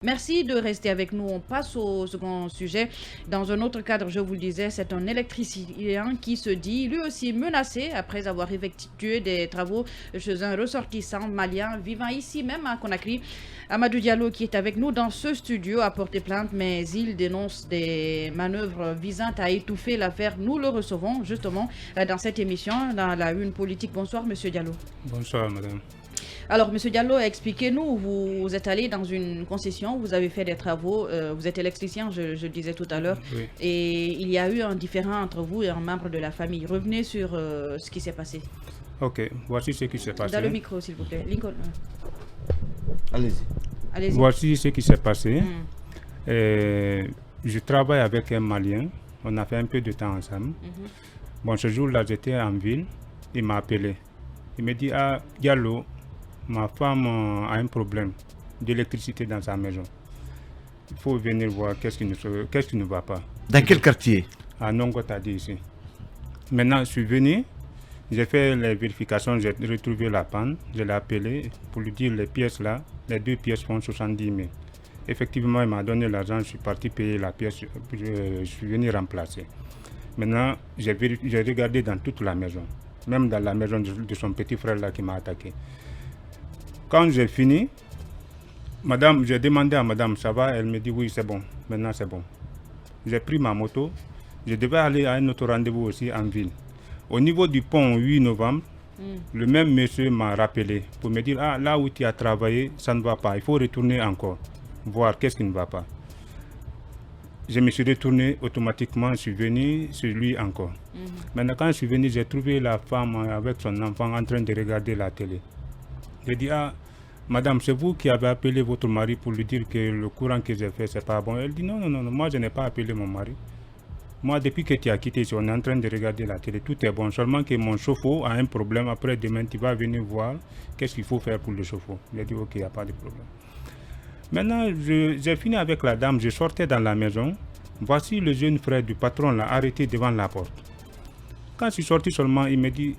Merci de rester avec nous. On passe au second sujet. Dans un autre cadre, je vous le disais, c'est un électricien qui se dit lui aussi menacé après avoir effectué des travaux chez un ressortissant malien vivant ici même à Conakry. Amadou Diallo, qui est avec nous dans ce studio, a porté plainte, mais il dénonce des manœuvres visant à étouffer l'affaire. Nous le recevons justement dans cette émission, dans la une politique. Bonsoir, monsieur Diallo. Bonsoir, madame. Alors, M. Diallo, expliquez-nous, vous êtes allé dans une concession, vous avez fait des travaux, vous êtes électricien, je le disais tout à l'heure, Oui. et il y a eu un différend entre vous et un membre de la famille. Revenez sur ce qui s'est passé. Ok, voici ce qui s'est passé. Dans le micro, s'il vous plaît. Lincoln. Allez-y. Allez-y. Voici ce qui s'est passé. Je travaille avec un Malien, on a fait un peu de temps ensemble. Bon, ce jour-là, j'étais en ville, il m'a appelé. Il me dit, ah, Diallo, ma femme a un problème d'électricité dans sa maison. Il faut venir voir qu'est-ce qui ne va pas. Dans quel quartier? À Nongotadi ici. Maintenant, je suis venu, j'ai fait les vérifications, j'ai retrouvé la panne, je l'ai appelé pour lui dire les pièces là, les 2 pièces font 70 000. Effectivement, il m'a donné l'argent, je suis parti payer la pièce, je suis venu remplacer. Maintenant, j'ai regardé dans toute la maison, même dans la maison de son petit frère là qui m'a attaqué. Quand j'ai fini, madame, j'ai demandé à madame, ça va? Elle me dit oui, c'est bon, maintenant c'est bon. J'ai pris ma moto, je devais aller à un autre rendez-vous aussi en ville. Au niveau du pont 8 novembre, le même monsieur m'a rappelé pour me dire, ah, là où tu as travaillé, ça ne va pas, il faut retourner encore, voir qu'est-ce qui ne va pas. Je me suis retourné automatiquement, je suis venu sur lui encore. Maintenant, quand je suis venu, j'ai trouvé la femme avec son enfant en train de regarder la télé. J'ai dit, ah, madame, c'est vous qui avez appelé votre mari pour lui dire que le courant que j'ai fait, c'est pas bon. Elle dit, non, moi je n'ai pas appelé mon mari. Moi, depuis que tu as quitté, on est en train de regarder la télé, tout est bon. Seulement que mon chauffe-eau a un problème. Après, demain, tu vas venir voir qu'est-ce qu'il faut faire pour le chauffe-eau. J'ai dit, ok, il n'y a pas de problème. Maintenant, j'ai fini avec la dame, je sortais dans la maison. Voici le jeune frère du patron là, arrêté devant la porte. Quand je suis sorti seulement, il me dit,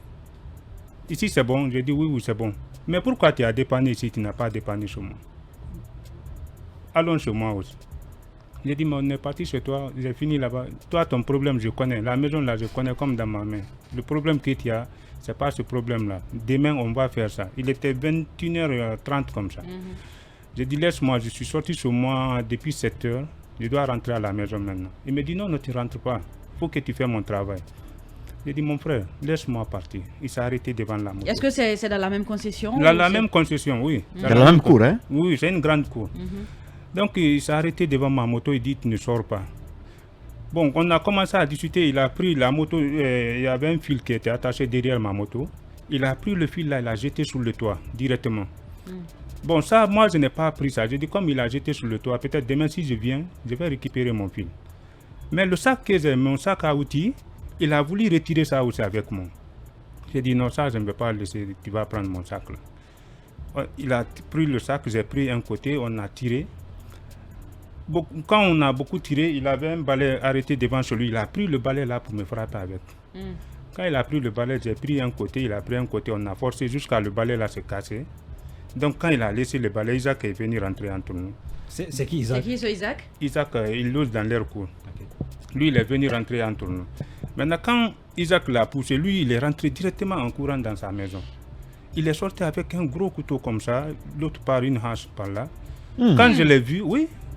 ici c'est bon. J'ai dit, oui, c'est bon. Mais pourquoi tu as dépanné ici, tu n'as pas dépanné chez moi? Allons chez moi aussi. J'ai dit, mais on est parti chez toi, j'ai fini là-bas. Toi, ton problème, je connais. La maison là, je connais comme dans ma main. Le problème que tu as, ce n'est pas ce problème-là. Demain, on va faire ça. Il était 21h30 comme ça. J'ai dit, laisse-moi, je suis sorti chez moi depuis 7h. Je dois rentrer à la maison maintenant. Il me dit, non, tu ne rentres pas. Il faut que tu fasses mon travail. J'ai dit, mon frère, laisse-moi partir. Il s'est arrêté devant la moto. Est-ce que c'est dans la même concession? La même concession, oui. Dans la même cour, hein? Oui, c'est une grande cour. Donc, il s'est arrêté devant ma moto, il dit, tu ne sors pas. Bon, on a commencé à discuter, il a pris la moto, il y avait un fil qui était attaché derrière ma moto. Il a pris le fil là, il l'a jeté sur le toit, directement. Bon, ça, moi, je n'ai pas pris ça. J'ai dit, comme il a jeté sur le toit, peut-être demain, si je viens, je vais récupérer mon fil. Mais le sac que j'ai, mon sac à outils, il a voulu retirer ça aussi avec moi. J'ai dit, non, ça, je ne vais pas laisser, tu vas prendre mon sac là. Il a pris le sac, j'ai pris un côté, on a tiré. Quand on a beaucoup tiré, il avait un balai arrêté devant chez lui. Il a pris le balai là pour me frapper avec. Quand il a pris le balai, j'ai pris un côté, il a pris un côté, on a forcé jusqu'à le balai là se casser. Donc quand il a laissé le balai, Isaac est venu rentrer entre nous. C'est qui Isaac? C'est qui ce Isaac? Isaac, il loge dans l'air court. Lui, il est venu rentrer entre nous. Maintenant, quand Isaac l'a poussé, lui, il est rentré directement en courant dans sa maison. Il est sorti avec un gros couteau comme ça, l'autre par une hache par là. Quand je l'ai vu,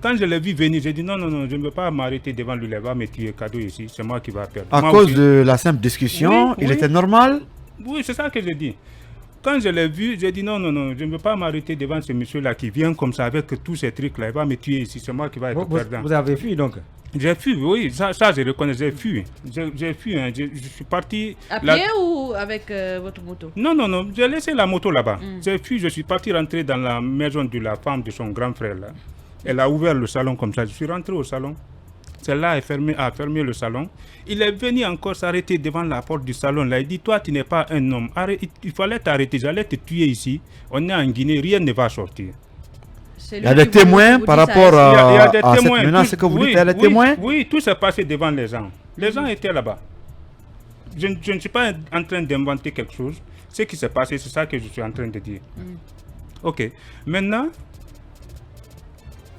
quand je l'ai vu venir, j'ai dit non, je ne veux pas m'arrêter devant lui, il va me tuer cadeau ici, c'est moi qui va perdre. À moi cause aussi. de la simple discussion, il était normal? Oui, c'est ça que j'ai dit. Quand je l'ai vu, j'ai dit non, je ne veux pas m'arrêter devant ce monsieur-là qui vient comme ça avec tous ces trucs-là, il va me tuer ici, c'est moi qui va être perdant. Vous avez fui donc? J'ai fui, oui, ça je reconnais, j'ai fui. J'ai fui, hein, je suis parti... À pied ou avec votre moto? Non, j'ai laissé la moto là-bas. J'ai fui, je suis parti rentrer dans la maison de la femme de son grand frère là. Elle a ouvert le salon comme ça, je suis rentré au salon. Celle-là a fermé le salon. Il est venu encore s'arrêter devant la porte du salon là. Il dit, toi tu n'es pas un homme, il fallait t'arrêter, j'allais te tuer ici. On est en Guinée, rien ne va sortir. Il y a des témoins par rapport à cette menace que vous dites, il y a des témoins? Oui, tout s'est passé devant les gens. Les gens étaient là-bas. Je ne suis pas en train d'inventer quelque chose. Ce qui s'est passé, c'est ça que je suis en train de dire. Ok. Maintenant,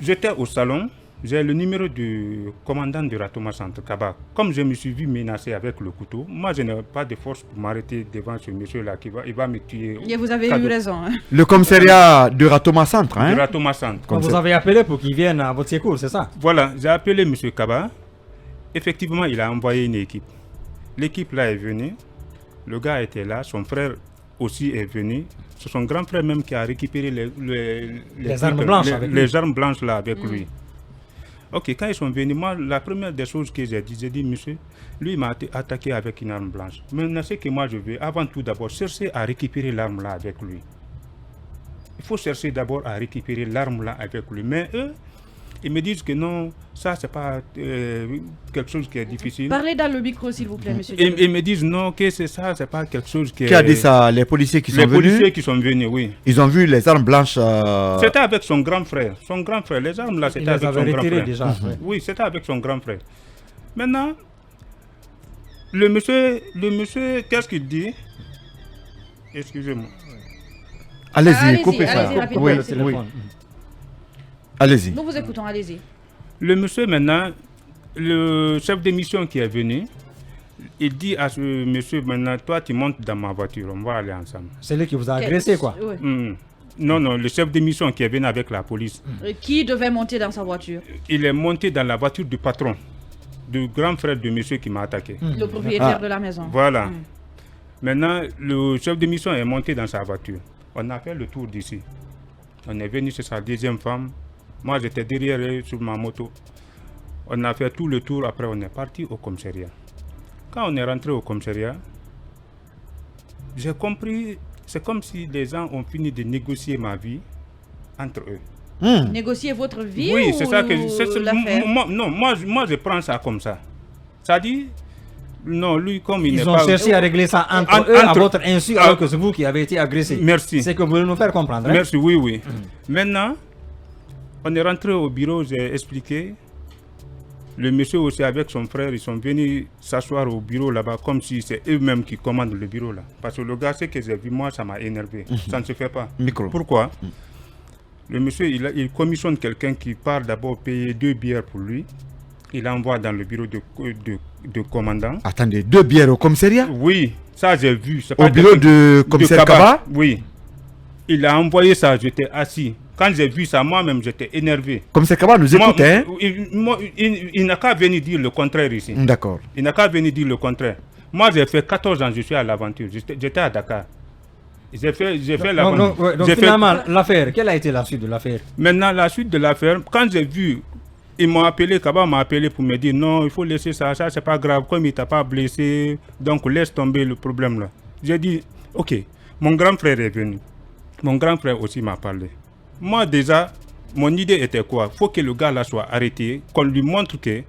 J'étais au salon, j'ai le numéro du commandant du Ratoma Centre, Kaba. Comme je me suis vu menacé avec le couteau, moi je n'ai pas de force pour m'arrêter devant ce monsieur-là il va me tuer. Et vous avez eu raison. Hein. Le commissariat du Ratoma Centre, hein? Du Ratoma Centre. Quand vous avez appelé pour qu'il vienne à votre secours, c'est ça? Voilà, j'ai appelé monsieur Kaba. Effectivement, il a envoyé une équipe. L'équipe là est venue, le gars était là, son frère aussi est venu. C'est son grand frère même qui a récupéré les armes blanches avec lui. Les armes blanches là avec lui. Ok, quand ils sont venus, moi, la première des choses que j'ai dit, monsieur, lui il m'a attaqué avec une arme blanche. Maintenant, ce que moi je veux, avant tout d'abord, chercher à récupérer l'arme là avec lui. Il faut chercher d'abord à récupérer l'arme là avec lui. Mais eux, ils me disent que non, ça c'est pas quelque chose qui est difficile. Parlez dans le micro s'il vous plaît, monsieur. Ils me disent non, que c'est ça, c'est pas quelque chose qui est... Qui a dit ça? Les policiers qui sont venus? Les policiers qui sont venus, oui. Ils ont vu les armes blanches. C'était avec son grand frère. Son grand frère, les armes là, c'était avec son grand frère. Déjà, oui, c'était avec son grand frère. Maintenant, le monsieur, qu'est-ce qu'il dit? Excusez-moi. Allez-y, coupez ça. Allez-y, oui, oui. Allez-y. Nous vous écoutons, allez-y. Le monsieur maintenant, le chef de mission qui est venu, il dit à ce monsieur maintenant, toi tu montes dans ma voiture, on va aller ensemble. C'est lui qui vous a agressé quoi? Oui. Non, le chef de mission qui est venu avec la police. Qui devait monter dans sa voiture? Il est monté dans la voiture du patron, du grand frère de monsieur qui m'a attaqué. Le propriétaire de la maison. Voilà. Maintenant, le chef de mission est monté dans sa voiture. On a fait le tour d'ici. On est venu chez sa deuxième femme. Moi, j'étais derrière elle sur ma moto. On a fait tout le tour. Après, on est parti au commissariat. Quand on est rentré au commissariat, j'ai compris, c'est comme si les gens ont fini de négocier ma vie entre eux. Négocier votre vie? Oui, ou c'est ça que l'affaire? moi, je prends ça comme ça. Ça dit, non, lui, comme il n'est pas... Ils ont cherché à régler ça entre eux, à votre insu, alors que c'est vous qui avez été agressé. Merci. C'est que vous voulez nous faire comprendre. Hein? Merci, oui. Maintenant, on est rentré au bureau, j'ai expliqué. Le monsieur aussi avec son frère, ils sont venus s'asseoir au bureau là-bas comme si c'est eux-mêmes qui commandent le bureau là. Parce que le gars, ce que j'ai vu, moi, ça m'a énervé. Ça ne se fait pas. Micro. Pourquoi? Le monsieur, il commissionne quelqu'un qui part d'abord payer 2 bières pour lui. Il envoie dans le bureau de commandant. Attendez, 2 bières au commissariat? Oui, ça j'ai vu. Au bureau de commissaire Kaba? Oui. Il a envoyé ça, j'étais assis. Quand j'ai vu ça, moi-même, j'étais énervé. Commissaire Kaba nous écoute, hein? Il n'a qu'à venir dire le contraire ici. D'accord. Il n'a qu'à venir dire le contraire. Moi, j'ai fait 14 ans, je suis à l'aventure. J'étais à Dakar. J'ai fait l'aventure. Donc finalement, l'affaire, quelle a été la suite de l'affaire? Maintenant, la suite de l'affaire, quand j'ai vu, ils m'ont appelé, Kaba m'a appelé pour me dire non, il faut laisser ça, c'est pas grave, comme il t'a pas blessé, donc laisse tomber le problème là. J'ai dit, ok, mon grand frère est venu. Mon grand frère aussi m'a parlé. Moi déjà, mon idée était quoi? Il faut que le gars là soit arrêté, qu'on lui montre que,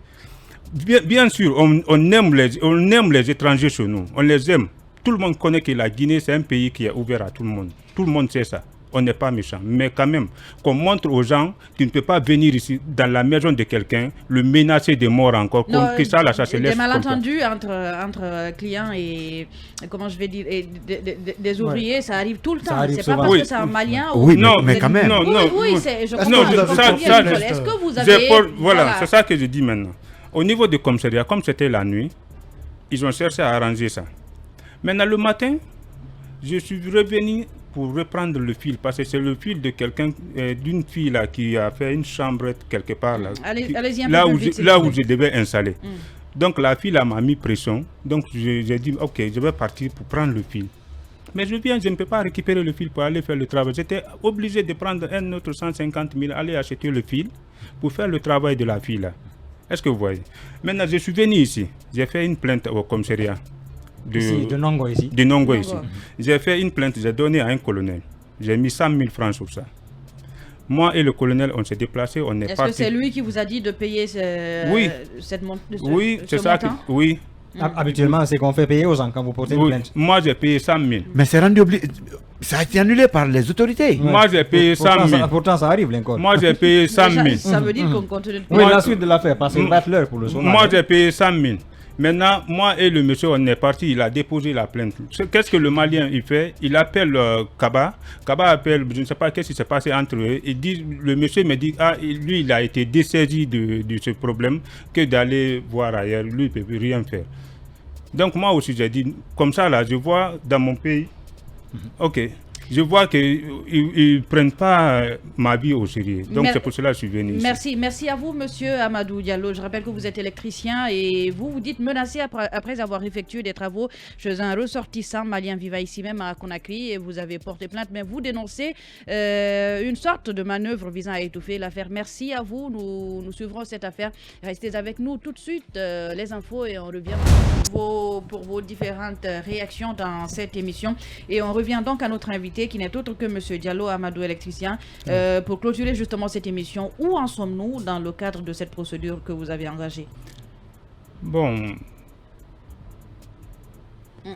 bien sûr, on aime les étrangers chez nous, on les aime. Tout le monde connaît que la Guinée, c'est un pays qui est ouvert à tout le monde. Tout le monde sait ça. On n'est pas méchant. Mais quand même, qu'on montre aux gens qu'ils ne peuvent pas venir ici, dans la maison de quelqu'un, le menacer de mort encore. Non, que ça, là, ça se laisse. Des malentendus entre clients et, comment je vais dire, et des ouvriers, ça arrive tout le temps. C'est pas parce que c'est un Malien ou... Oui, mais quand même. Oui, je comprends. Est-ce que vous avez... Voilà, c'est ça que je dis maintenant. Au niveau du commissariat, comme c'était la nuit, ils ont cherché à arranger ça. Maintenant, le matin, je suis revenu pour reprendre le fil, parce que c'est le fil de quelqu'un, d'une fille là, qui a fait une chambrette quelque part là, là où je devais installer. Donc la fille m'a mis pression, donc j'ai dit ok, je vais partir pour prendre le fil. Mais je ne peux pas récupérer le fil pour aller faire le travail. J'étais obligé de prendre un autre 150 000, aller acheter le fil pour faire le travail de la fille là. Est-ce que vous voyez? Maintenant, je suis venu ici, j'ai fait une plainte au commissariat. De Nongo ici. De Nongo ici. J'ai fait une plainte, j'ai donné à un colonel. J'ai mis 100 000 francs sur ça. Moi et le colonel, on s'est déplacés, on est parti. Est-ce que c'est lui qui vous a dit de payer cette montant? Oui, c'est ça. Oui. Habituellement, c'est qu'on fait payer aux gens quand vous portez une plainte. Moi, j'ai payé 100 000. Mais c'est rendu obligé. Ça a été annulé par les autorités. Moi, j'ai payé 100 000. Pourtant, ça arrive, encore. Moi, j'ai payé 100 000. Ça veut dire qu'on continue de payer. Oui, la suite de l'affaire, parce qu'il va être l'heure pour le journal. Moi, j'ai payé 100 000. Maintenant, moi et le monsieur, on est parti, il a déposé la plainte. Qu'est-ce que le Malien il fait? Il appelle Kaba. Kaba appelle, je ne sais pas qu'est-ce qui s'est passé entre eux. Le monsieur me dit, lui, il a été dessaisi de ce problème que d'aller voir ailleurs. Lui, il ne peut rien faire. Donc moi aussi, j'ai dit, comme ça, là, je vois dans mon pays, ok. Je vois qu'ils ne prennent pas ma vie au sérieux. Donc c'est pour cela que je suis venu ici. Merci à vous, monsieur Amadou Diallo. Je rappelle que vous êtes électricien et vous dites menacé après avoir effectué des travaux chez un ressortissant malien vivant ici même à Conakry et vous avez porté plainte. Mais vous dénoncez une sorte de manœuvre visant à étouffer l'affaire. Merci à vous. Nous suivrons cette affaire. Restez avec nous tout de suite. Les infos et on revient pour vos différentes réactions dans cette émission. Et on revient donc à notre invité qui n'est autre que M. Diallo Amadou, électricien, pour clôturer justement cette émission. Où en sommes-nous dans le cadre de cette procédure que vous avez engagée? Bon.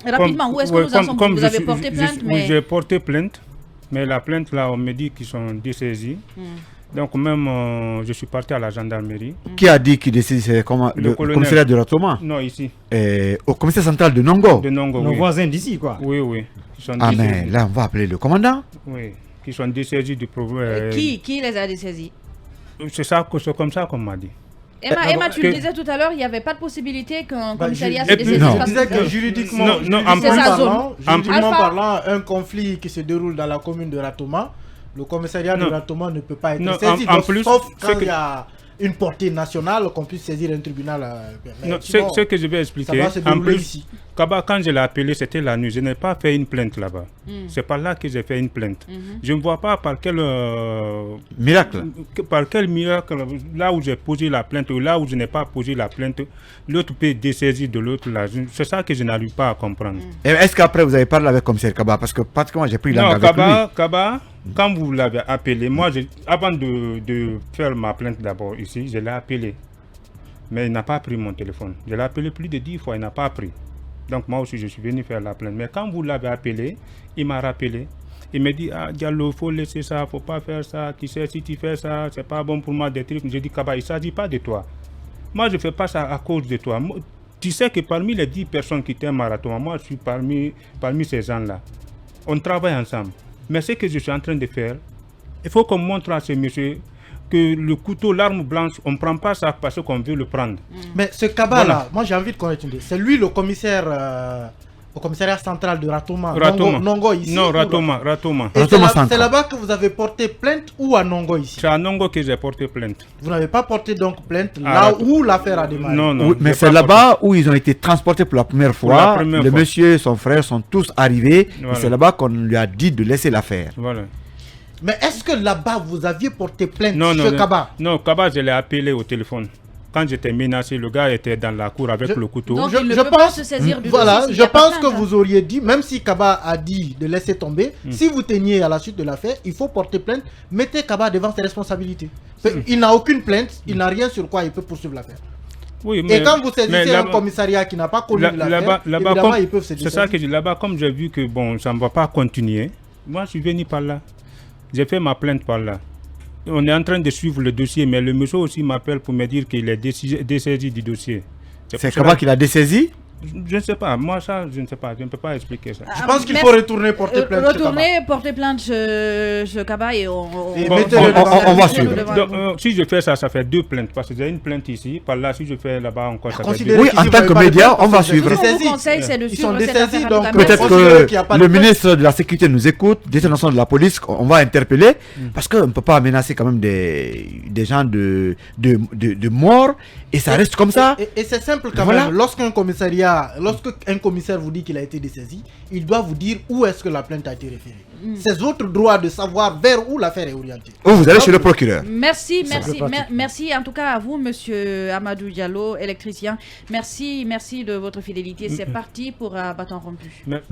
Rapidement, où est-ce que nous en sommes? Vous avez porté plainte? Oui, j'ai porté plainte, mais la plainte, là, on me dit qu'ils sont dessaisis. Donc même, je suis parti à la gendarmerie. Qui a dit qu'il dessaisit? C'est le commissariat de Ratoma? Non, ici. Au commissariat central de Nongo? De Nongo, nos voisins d'ici, quoi. Oui, oui. Mais là, on va appeler le commandant. Oui, qui sont dessaisis du problème. Qui les a dessaisis? C'est comme ça qu'on m'a dit. Emma, tu le disais tout à l'heure, il n'y avait pas de possibilité qu'un commissariat se dessaisisse. Je disais que juridiquement parlant, un conflit qui se déroule dans la commune de Ratoma, le commissariat de Ratoma ne peut pas être saisi, sauf quand il y a une portée nationale qu'on puisse saisir un tribunal. Ce que je vais expliquer, en plus, Kaba, quand je l'ai appelé, c'était la nuit. Je n'ai pas fait une plainte là-bas. C'est par là que j'ai fait une plainte. Je ne vois pas par quel miracle. Par quel miracle, là où j'ai posé la plainte ou là où je n'ai pas posé la plainte, l'autre peut dessaisir de l'autre. C'est ça que je n'arrive pas à comprendre. Est-ce qu'après vous avez parlé avec le commissaire Kaba? Parce que pratiquement j'ai pris la avec lui. Kaba, quand vous l'avez appelé, moi, avant de faire ma plainte d'abord ici, je l'ai appelé. Mais il n'a pas pris mon téléphone. Je l'ai appelé plus de 10 fois, il n'a pas pris. Donc moi aussi, je suis venu faire la plainte. Mais quand vous l'avez appelé, il m'a rappelé. Il me dit, Diallo, il faut laisser ça, il ne faut pas faire ça. Tu sais, si tu fais ça, c'est pas bon pour moi des trucs. J'ai dit, Kaba, il ne s'agit pas de toi. Moi, je ne fais pas ça à cause de toi. Tu sais que parmi les 10 personnes qui étaient marathon, moi, je suis parmi ces gens-là. On travaille ensemble. Mais ce que je suis en train de faire, il faut qu'on montre à ce monsieur que le couteau, l'arme blanche, on ne prend pas ça parce qu'on veut le prendre. Mais ce Kaba-là, moi j'ai envie de connaître une idée. C'est lui le commissaire au commissariat central de Ratoma. Nongo ici. Non, Ratoma. C'est là-bas que vous avez porté plainte ou à Nongo ici? C'est à Nongo que j'ai porté plainte. Vous n'avez pas porté donc plainte là où l'affaire a démarré? Non. Oui, mais c'est là-bas où ils ont été transportés pour la première fois. Le monsieur, son frère sont tous arrivés. Voilà. Et c'est là-bas qu'on lui a dit de laisser l'affaire. Voilà. Mais est-ce que là-bas vous aviez porté plainte sur Kaba? Non, Kaba, je l'ai appelé au téléphone. Quand j'étais menacé, le gars était dans la cour avec le couteau. Donc il ne peut pas se saisir du dossier. Je pense que vous auriez dit, même si Kaba a dit de laisser tomber, si vous teniez à la suite de l'affaire, il faut porter plainte, mettez Kaba devant ses responsabilités. Il n'a aucune plainte, il n'a rien sur quoi il peut poursuivre l'affaire. Oui, mais, et quand vous saisissez un commissariat qui n'a pas connu l'affaire, évidemment ils peuvent se décider. C'est ça que je dis là-bas, comme j'ai vu que bon, ça ne va pas continuer, moi je suis venu par là. J'ai fait ma plainte par là. On est en train de suivre le dossier, mais le monsieur aussi m'appelle pour me dire qu'il est dessaisi du dossier. C'est comment qu'il a dessaisi? Je ne sais pas. Moi, ça, je ne sais pas. Je ne peux pas expliquer ça. Je pense qu'il faut retourner porter plainte. Porter plainte chez Kaba et on va suivre. Donc, si je fais ça, ça fait 2 plaintes. Parce que j'ai une plainte ici. Par là, si je fais là-bas encore, ça fait 2. Oui, en tant que média, on va suivre. Mon conseil, c'est de suivre cette affaire. Peut-être que le ministre de la Sécurité nous écoute, des de la police, on va interpeller. Parce qu'on ne peut pas menacer quand même des gens de mort. Et ça reste comme ça. Et c'est simple quand même. Lorsqu'un commissaire vous dit qu'il a été dessaisi, il doit vous dire où est-ce que la plainte a été référée. C'est votre droit de savoir vers où l'affaire est orientée. Vous allez chez le procureur. Merci en tout cas à vous, monsieur Amadou Diallo, électricien. Merci de votre fidélité. C'est parti pour un bâton rompu.